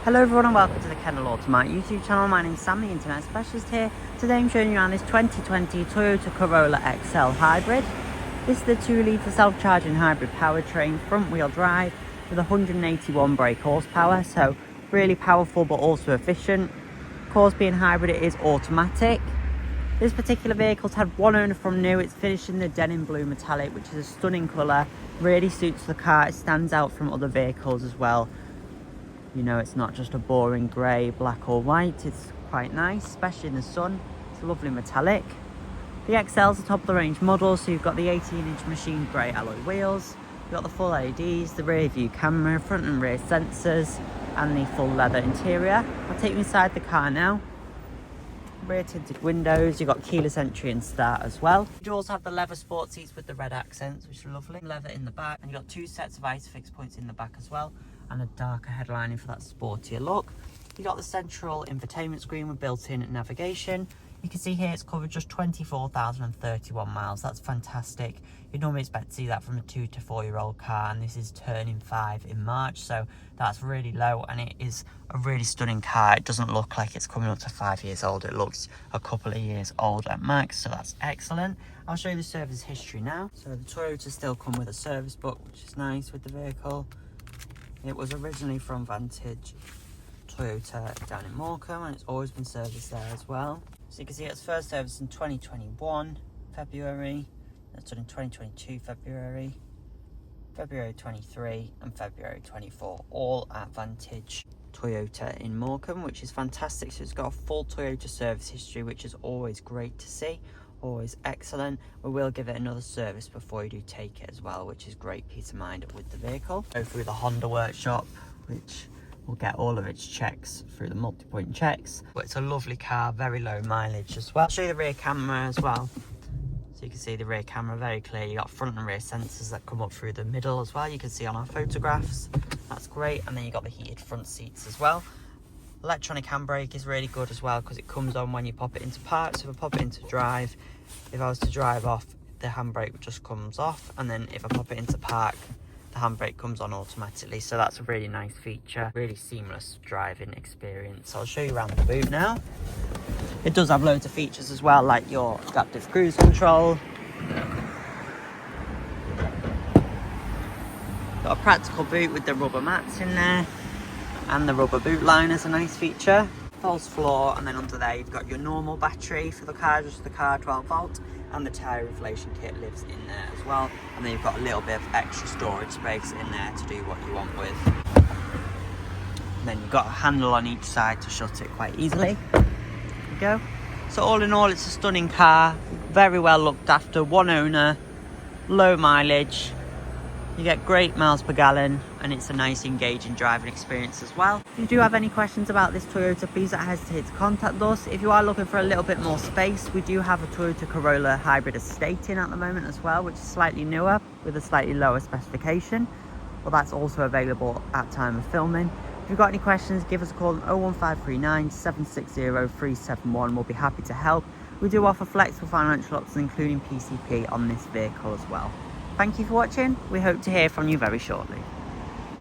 Hello everyone and welcome to the Kendal Automart YouTube channel. My name is Sam, the internet specialist here. Today I'm showing you around this 2020 Toyota Corolla Excel hybrid. This is the 2-litre self-charging hybrid powertrain, front wheel drive with 181 brake horsepower, so really powerful but also efficient. Of course, being hybrid, it is automatic. This particular vehicle's had one owner from new. It's finished in the denim blue metallic, which is a stunning colour, really suits the car. It stands out from other vehicles as well. You know, it's not just a boring grey, black or white. It's quite nice, especially in the sun. It's a lovely metallic. The XL's a top of the range model, so you've got the 18-inch machined grey alloy wheels. You've got the full LEDs, the rear view camera, front and rear sensors, and the full leather interior. I'll take you inside the car now. Rear tinted windows, you've got keyless entry and start as well. You do also have the leather sport seats with the red accents, which are lovely. Leather in the back, and you've got two sets of ISOFIX points in the back as well, and a darker headlining for that sportier look. You've got the central infotainment screen with built-in navigation. You can see here it's covered just 24,031 miles. That's fantastic. You'd normally expect to see that from a 2 to 4 year old car, and this is turning 5 in March, so that's really low, and it is a really stunning car. It doesn't look like it's coming up to 5 years old. It looks a couple of years old at max, so that's excellent. I'll show you the service history now. So the Toyota still come with a service book, which is nice with the vehicle. It was originally from Vantage Toyota down in Morecambe, and it's always been serviced there as well. So you can see it's first serviced in 2021 February, that's done in 2022 February, February 23 and February 24, all at Vantage Toyota in Morecambe, which is fantastic. So it's got a full Toyota service history, which is always great to see, always excellent. We will give it another service before you do take it as well, which is great peace of mind with the vehicle. Go through the Honda workshop, which will get all of its checks through the multi-point checks. But it's a lovely car, very low mileage as well. I'll show you the rear camera as well. So you can see the rear camera very clear. You got front and rear sensors that come up through the middle as well. You can see on our photographs. That's great. And then you got the heated front seats as well. Electronic handbrake is really good as well because it comes on when you pop it into park. So if I pop it into drive, if I was to drive off, the handbrake just comes off, and then if I pop it into park, the handbrake comes on automatically. So that's a really nice feature, really seamless driving experience. I'll show you around the boot now. It does have loads of features as well, like your adaptive cruise control. Got a practical boot with the rubber mats in there, and the rubber boot liner's a nice feature. False floor, and then under there you've got your normal battery for the car, just the car 12 volt, and the tyre inflation kit lives in there as well. And then you've got a little bit of extra storage space in there to do what you want with. And then you've got a handle on each side to shut it quite easily. There you go. So all in all, it's a stunning car, very well looked after, one owner, low mileage. You get great miles per gallon, and it's a nice engaging driving experience as well. If you do have any questions about this Toyota, please don't hesitate to contact us. If you are looking for a little bit more space, we do have a Toyota Corolla hybrid estate in at the moment as well, which is slightly newer with a slightly lower specification. Well, that's also available at time of filming. If you've got any questions, give us a call on 01539 760 371. We'll be happy to help. We do offer flexible financial options, including PCP on this vehicle as well. Thank you for watching. We hope to hear from you very shortly.